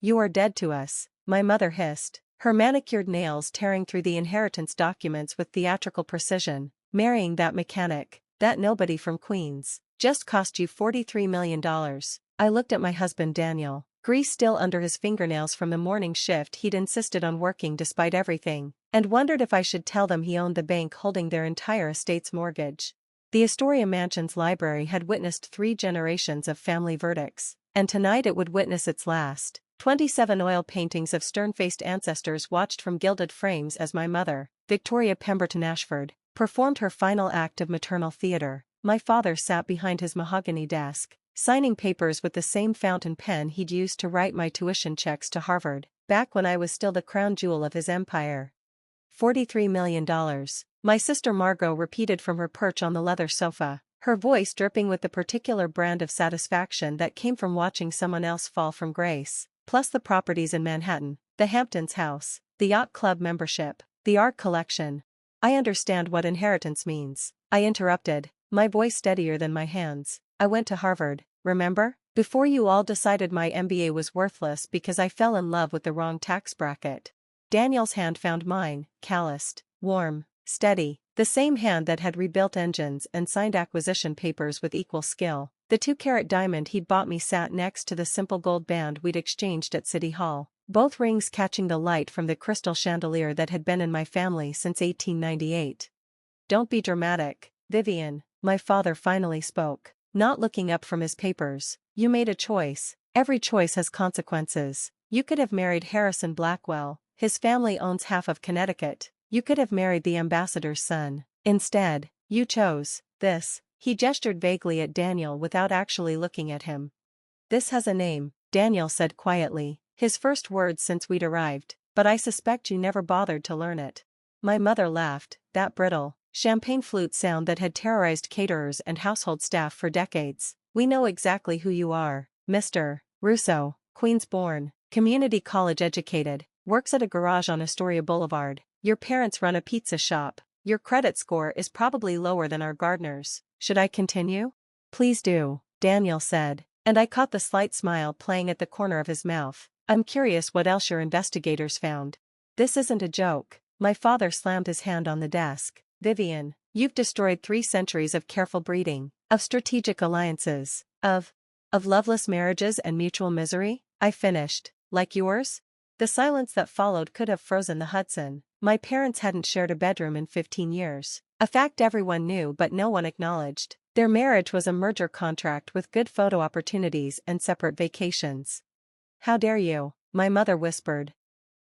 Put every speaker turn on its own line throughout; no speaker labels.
You are dead to us, my mother hissed, her manicured nails tearing through the inheritance documents with theatrical precision. Marrying that mechanic, that nobody from Queens, just cost you $43 million. I looked at my husband Daniel, grease still under his fingernails from the morning shift he'd insisted on working despite everything, and wondered if I should tell them he owned the bank holding their entire estate's mortgage. The Astoria Mansion's library had witnessed 3 generations of family verdicts, and tonight it would witness its last. 27 oil paintings of stern-faced ancestors watched from gilded frames as my mother, Victoria Pemberton Ashford, performed her final act of maternal theater. My father sat behind his mahogany desk, signing papers with the same fountain pen he'd used to write my tuition checks to Harvard, back when I was still the crown jewel of his empire. $43 million, my sister Margot repeated from her perch on the leather sofa, her voice dripping with the particular brand of satisfaction that came from watching someone else fall from grace, plus the properties in Manhattan, the Hamptons house, the yacht club membership, the art collection. I understand what inheritance means, I interrupted, my voice steadier than my hands. I went to Harvard, remember? Before you all decided my MBA was worthless because I fell in love with the wrong tax bracket. Daniel's hand found mine, calloused, warm, steady, the same hand that had rebuilt engines and signed acquisition papers with equal skill. The 2-carat diamond he'd bought me sat next to the simple gold band we'd exchanged at City Hall, both rings catching the light from the crystal chandelier that had been in my family since 1898. Don't be dramatic, Vivian, my father finally spoke, not looking up from his papers. You made a choice. Every choice has consequences. You could have married Harrison Blackwell, his family owns half of Connecticut. You could have married the ambassador's son. Instead, you chose this. He gestured vaguely at Daniel without actually looking at him. This has a name, Daniel said quietly, his first words since we'd arrived, but I suspect you never bothered to learn it. My mother laughed, that brittle, champagne flute sound that had terrorized caterers and household staff for decades. We know exactly who you are, Mr. Russo, Queens-born, community college educated, works at a garage on Astoria Boulevard. Your parents run a pizza shop. Your credit score is probably lower than our gardeners. Should I continue? Please do, Daniel said, and I caught the slight smile playing at the corner of his mouth. I'm curious what else your investigators found. This isn't a joke. My father slammed his hand on the desk. Vivian, you've destroyed 3 centuries of careful breeding, of strategic alliances, of loveless marriages and mutual misery, I finished. Like yours? The silence that followed could have frozen the Hudson. My parents hadn't shared a bedroom in 15 years. A fact everyone knew but no one acknowledged. Their marriage was a merger contract with good photo opportunities and separate vacations. How dare you? My mother whispered.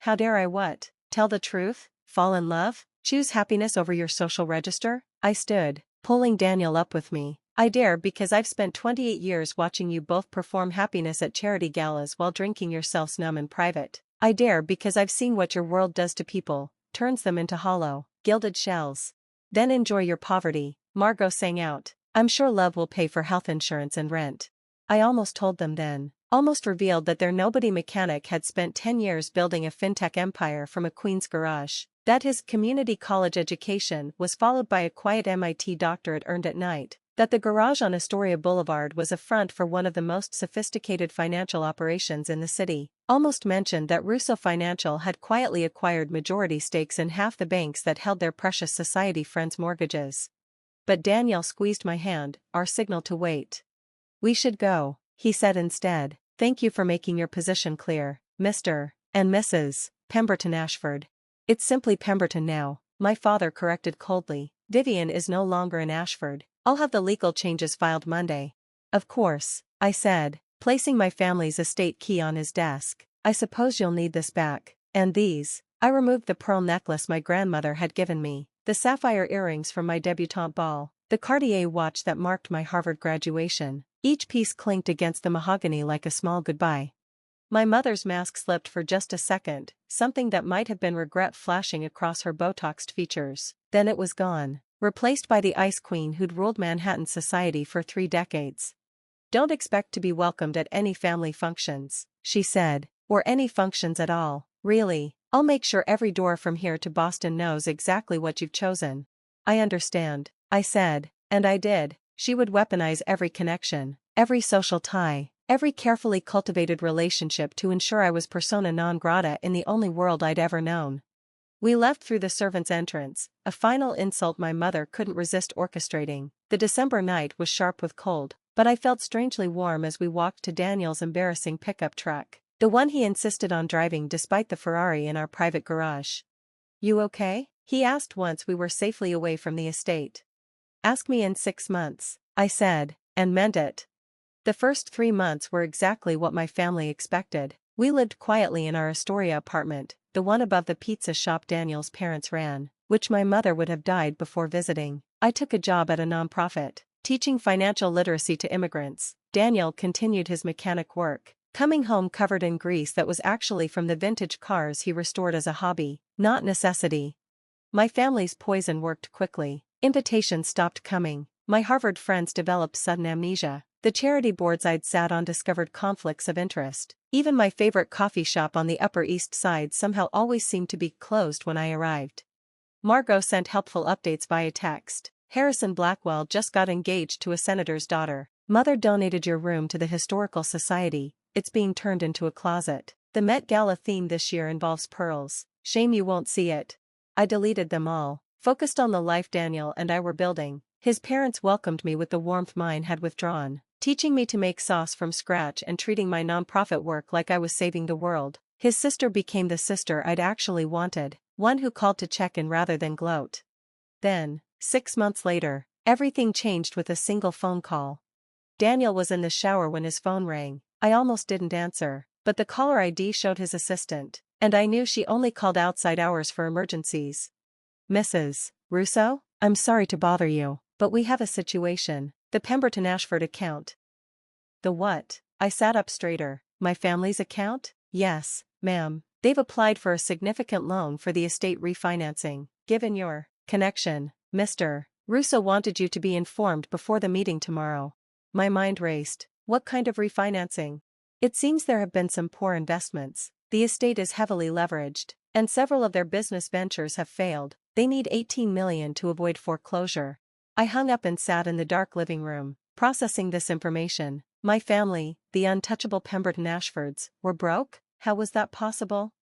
How dare I what? Tell the truth? Fall in love? Choose happiness over your social register? I stood, pulling Daniel up with me. I dare because I've spent 28 years watching you both perform happiness at charity galas while drinking yourselves numb in private. I dare because I've seen what your world does to people, turns them into hollow, gilded shells. Then enjoy your poverty, Margot sang out. I'm sure love will pay for health insurance and rent. I almost told them then, almost revealed that their nobody mechanic had spent 10 years building a fintech empire from a Queens garage, that his community college education was followed by a quiet MIT doctorate earned at night, that the garage on Astoria Boulevard was a front for one of the most sophisticated financial operations in the city. Almost mentioned that Russo Financial had quietly acquired majority stakes in half the banks that held their precious society friends' mortgages. But Daniel squeezed my hand, our signal to wait. We should go, he said instead. Thank you for making your position clear, Mr. and Mrs. Pemberton Ashford. It's simply Pemberton now, my father corrected coldly. Vivian is no longer an Ashford. I'll have the legal changes filed Monday. Of course, I said, placing my family's estate key on his desk. I suppose you'll need this back. And these. I removed the pearl necklace my grandmother had given me, the sapphire earrings from my debutante ball, the Cartier watch that marked my Harvard graduation. Each piece clinked against the mahogany like a small goodbye. My mother's mask slipped for just a second, something that might have been regret flashing across her Botoxed features. Then it was gone, replaced by the ice queen who'd ruled Manhattan society for 3 decades. Don't expect to be welcomed at any family functions, she said, or any functions at all, really. I'll make sure every door from here to Boston knows exactly what you've chosen. I understand, I said, and I did. She would weaponize every connection, every social tie, Every carefully cultivated relationship to ensure I was persona non grata in the only world I'd ever known. We left through the servants' entrance, a final insult my mother couldn't resist orchestrating. The December night was sharp with cold, but I felt strangely warm as we walked to Daniel's embarrassing pickup truck, the one he insisted on driving despite the Ferrari in our private garage. "You okay?" he asked once we were safely away from the estate. "Ask me in 6 months," I said, and meant it. The first 3 months were exactly what my family expected. We lived quietly in our Astoria apartment, the one above the pizza shop Daniel's parents ran, which my mother would have died before visiting. I took a job at a nonprofit, teaching financial literacy to immigrants. Daniel continued his mechanic work, coming home covered in grease that was actually from the vintage cars he restored as a hobby, not necessity. My family's poison worked quickly. Invitations stopped coming. My Harvard friends developed sudden amnesia. The charity boards I'd sat on discovered conflicts of interest. Even my favorite coffee shop on the Upper East Side somehow always seemed to be closed when I arrived. Margot sent helpful updates via text. "Harrison Blackwell just got engaged to a senator's daughter. Mother donated your room to the Historical Society, it's being turned into a closet. The Met Gala theme this year involves pearls. Shame you won't see it." I deleted them all, focused on the life Daniel and I were building. His parents welcomed me with the warmth mine had withdrawn, teaching me to make sauce from scratch and treating my nonprofit work like I was saving the world. His sister became the sister I'd actually wanted, one who called to check in rather than gloat. Then, 6 months later, everything changed with a single phone call. Daniel was in the shower when his phone rang. I almost didn't answer, but the caller ID showed his assistant, and I knew she only called outside hours for emergencies. "Mrs. Russo, I'm sorry to bother you, but we have a situation. The Pemberton Ashford account." "The what?" I sat up straighter. "My family's account?" "Yes, ma'am. They've applied for a significant loan for the estate refinancing. Given your connection, Mr. Russo wanted you to be informed before the meeting tomorrow." My mind raced. What kind of refinancing? It seems there have been some poor investments. The estate is heavily leveraged, and several of their business ventures have failed. They need $18 million to avoid foreclosure. I hung up and sat in the dark living room, processing this information. My family, the untouchable Pemberton Ashfords, were broke? How was that possible?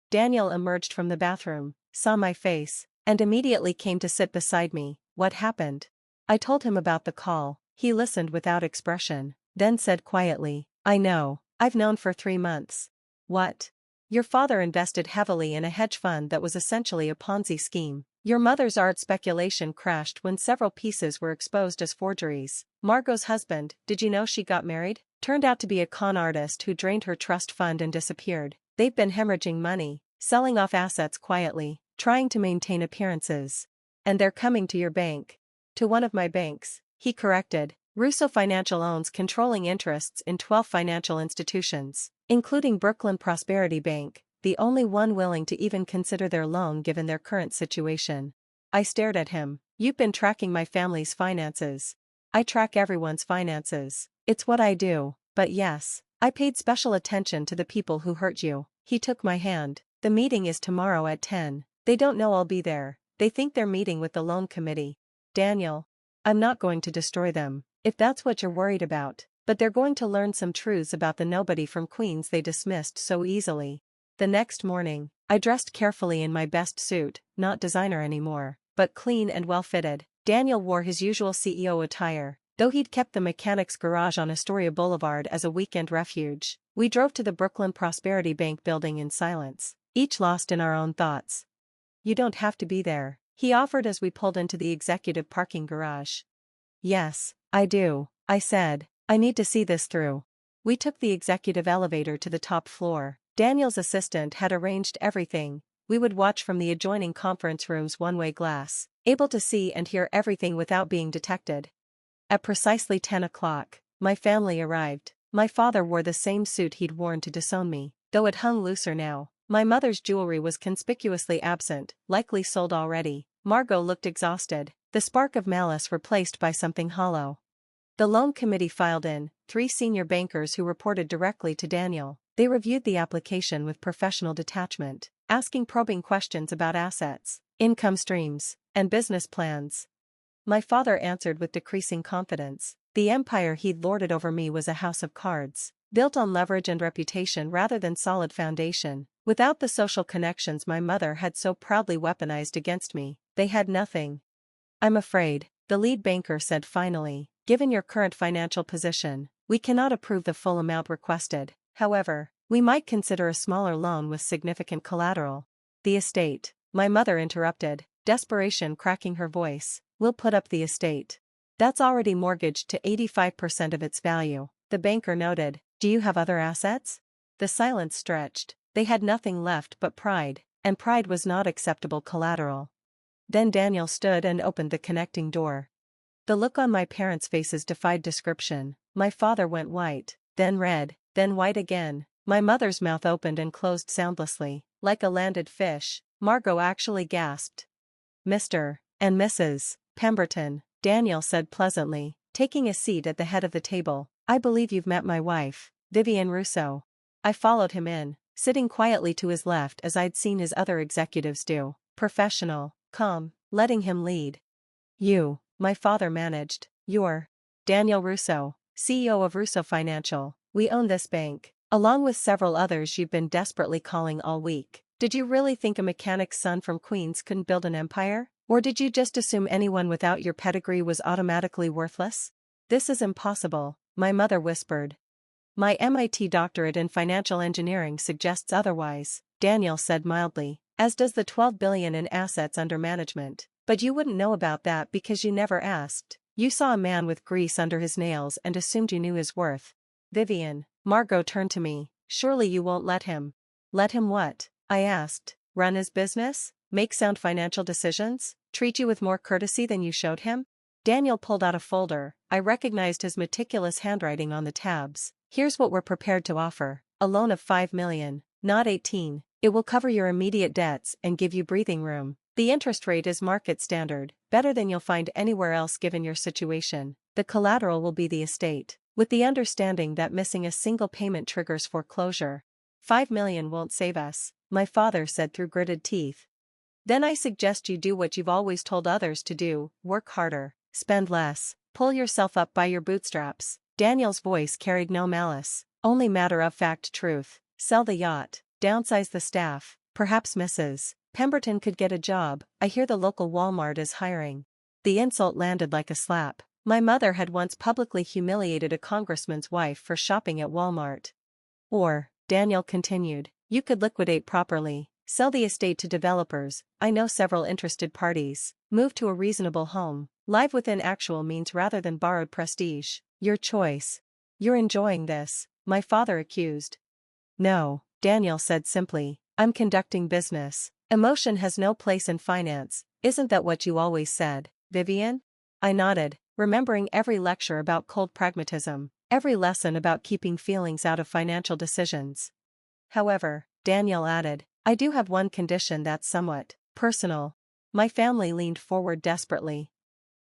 Daniel emerged from the bathroom, saw my face, and immediately came to sit beside me. "What happened?" I told him about the call. He listened without expression, then said quietly, "I know. I've known for 3 months." "What?" "Your father invested heavily in a hedge fund that was essentially a Ponzi scheme. Your mother's art speculation crashed when several pieces were exposed as forgeries. Margot's husband, did you know she got married? Turned out to be a con artist who drained her trust fund and disappeared. They've been hemorrhaging money, selling off assets quietly, trying to maintain appearances. And they're coming to your bank." "To one of my banks," he corrected. Russo Financial owns controlling interests in 12 financial institutions, including Brooklyn Prosperity Bank, the only one willing to even consider their loan given their current situation. I stared at him. "You've been tracking my family's finances." "I track everyone's finances. It's what I do. But yes, I paid special attention to the people who hurt you." He took my hand. "The meeting is tomorrow at 10. They don't know I'll be there. They think they're meeting with the loan committee." "Daniel, I'm not going to destroy them, if that's what you're worried about, but they're going to learn some truths about the nobody from Queens they dismissed so easily." The next morning, I dressed carefully in my best suit, not designer anymore, but clean and well-fitted. Daniel wore his usual CEO attire, though he'd kept the mechanic's garage on Astoria Boulevard as a weekend refuge. We drove to the Brooklyn Prosperity Bank building in silence, each lost in our own thoughts. "You don't have to be there," he offered as we pulled into the executive parking garage. "Yes, I do," I said. "I need to see this through." We took the executive elevator to the top floor. Daniel's assistant had arranged everything. We would watch from the adjoining conference room's one-way glass, able to see and hear everything without being detected. At precisely 10 o'clock, my family arrived. My father wore the same suit he'd worn to disown me, though it hung looser now. My mother's jewelry was conspicuously absent, likely sold already. Margot looked exhausted, the spark of malice replaced by something hollow. The loan committee filed in, 3 senior bankers who reported directly to Daniel. They reviewed the application with professional detachment, asking probing questions about assets, income streams, and business plans. My father answered with decreasing confidence. The empire he'd lorded over me was a house of cards. built on leverage and reputation rather than solid foundation. Without the social connections my mother had so proudly weaponized against me, they had nothing. I'm afraid, the lead banker said finally, given your current financial position, we cannot approve the full amount requested. However, we might consider a smaller loan with significant collateral. The estate, my mother interrupted, desperation cracking her voice. We'll put up the estate. That's already mortgaged to 85% of its value, the banker noted. Do you have other assets? The silence stretched. They had nothing left but pride, and pride was not acceptable collateral. Then Daniel stood and opened the connecting door. The look on my parents' faces defied description. My father went white, then red, then white again. My mother's mouth opened and closed soundlessly, like a landed fish. Margot actually gasped. Mr. and Mrs. Pemberton, Daniel said pleasantly, taking a seat at the head of the table. I believe you've met my wife, Vivian Rousseau. I followed him in, sitting quietly to his left as I'd seen his other executives do, professional, calm, letting him lead. You, my father managed. You're Daniel Rousseau, CEO of Rousseau Financial. We own this bank, along with several others you've been desperately calling all week. Did you really think a mechanic's son from Queens couldn't build an empire? Or did you just assume anyone without your pedigree was automatically worthless? This is impossible, my mother whispered. My MIT doctorate in financial engineering suggests otherwise, Daniel said mildly, as does the $12 billion in assets under management. But you wouldn't know about that because you never asked. You saw a man with grease under his nails and assumed you knew his worth. Vivian, Margot turned to me. Surely you won't let him. Let him what? I asked. Run his business? Make sound financial decisions? Treat you with more courtesy than you showed him? Daniel pulled out a folder. I recognized his meticulous handwriting on the tabs. Here's what we're prepared to offer. A loan of $5 million, not 18. It will cover your immediate debts and give you breathing room. The interest rate is market standard, better than you'll find anywhere else given your situation. The collateral will be the estate, with the understanding that missing a single payment triggers foreclosure. $5 million won't save us, my father said through gritted teeth. Then I suggest you do what you've always told others to do, work harder, spend less, pull yourself up by your bootstraps. Daniel's voice carried no malice, only matter-of-fact truth. Sell the yacht, downsize the staff, perhaps Mrs. Pemberton could get a job. I hear the local Walmart is hiring. The insult landed like a slap. My mother had once publicly humiliated a congressman's wife for shopping at Walmart. Or, Daniel continued, you could liquidate properly, sell the estate to developers. I know several interested parties. Move to a reasonable home, live within actual means rather than borrowed prestige. Your choice. You're enjoying this, my father accused. No, Daniel said simply, I'm conducting business. Emotion has no place in finance. Isn't that what you always said, Vivian? I nodded, remembering every lecture about cold pragmatism, every lesson about keeping feelings out of financial decisions. However, Daniel added, I do have one condition that's somewhat personal. My family leaned forward desperately.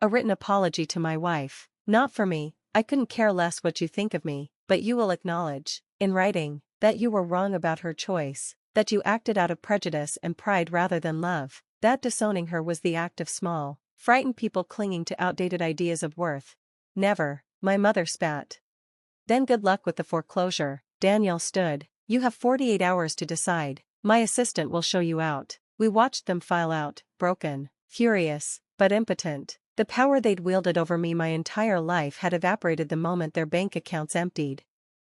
A written apology to my wife. Not for me, I couldn't care less what you think of me, but you will acknowledge, in writing, that you were wrong about her choice, that you acted out of prejudice and pride rather than love, that disowning her was the act of small, frightened people clinging to outdated ideas of worth. Never, my mother spat. Then good luck with the foreclosure. Daniel stood. You have 48 hours to decide. My assistant will show you out. We watched them file out, broken, furious, but impotent. The power they'd wielded over me my entire life had evaporated the moment their bank accounts emptied.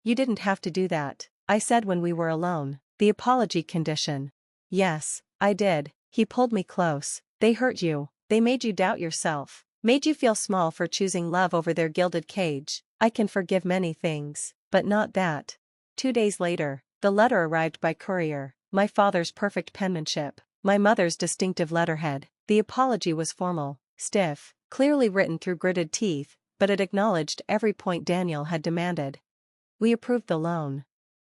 You didn't have to do that, I said when we were alone. The apology condition. Yes, I did. He pulled me close. They hurt you. They made you doubt yourself. Made you feel small for choosing love over their gilded cage. I can forgive many things, but not that. 2 days later, the letter arrived by courier. My father's perfect penmanship. My mother's distinctive letterhead. The apology was formal, stiff, clearly written through gritted teeth, but it acknowledged every point Daniel had demanded. We approved the loan.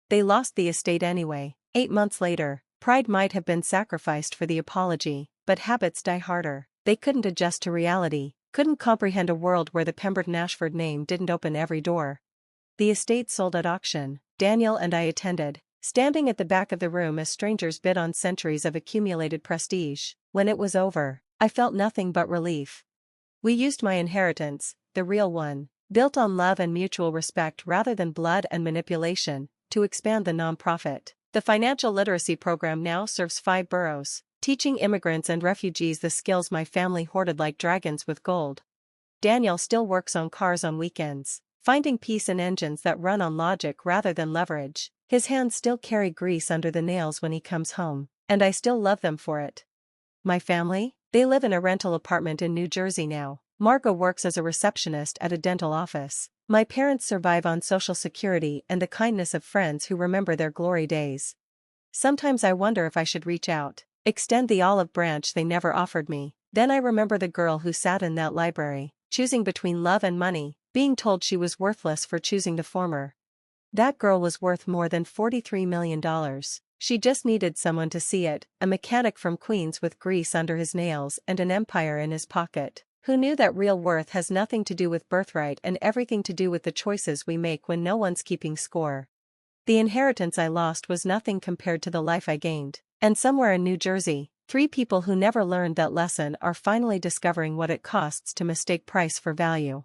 They lost the estate anyway. 8 months later, pride might have been sacrificed for the apology, but habits die harder. They couldn't adjust to reality, couldn't comprehend a world where the Pemberton Ashford name didn't open every door. The estate sold at auction. Daniel and I attended, standing at the back of the room as strangers bid on centuries of accumulated prestige. When it was over, I felt nothing but relief. We used my inheritance, the real one, built on love and mutual respect rather than blood and manipulation, to expand the nonprofit. The financial literacy program now serves 5 boroughs, teaching immigrants and refugees the skills my family hoarded like dragons with gold. Daniel still works on cars on weekends, finding peace in engines that run on logic rather than leverage. His hands still carry grease under the nails when he comes home, and I still love them for it. My family? They live in a rental apartment in New Jersey now. Margot works as a receptionist at a dental office. My parents survive on Social Security and the kindness of friends who remember their glory days. Sometimes I wonder if I should reach out, extend the olive branch they never offered me. Then I remember the girl who sat in that library, choosing between love and money, being told she was worthless for choosing the former. That girl was worth more than $43 million. She just needed someone to see it, a mechanic from Queens with grease under his nails and an empire in his pocket, who knew that real worth has nothing to do with birthright and everything to do with the choices we make when no one's keeping score. The inheritance I lost was nothing compared to the life I gained. And somewhere in New Jersey, 3 people who never learned that lesson are finally discovering what it costs to mistake price for value.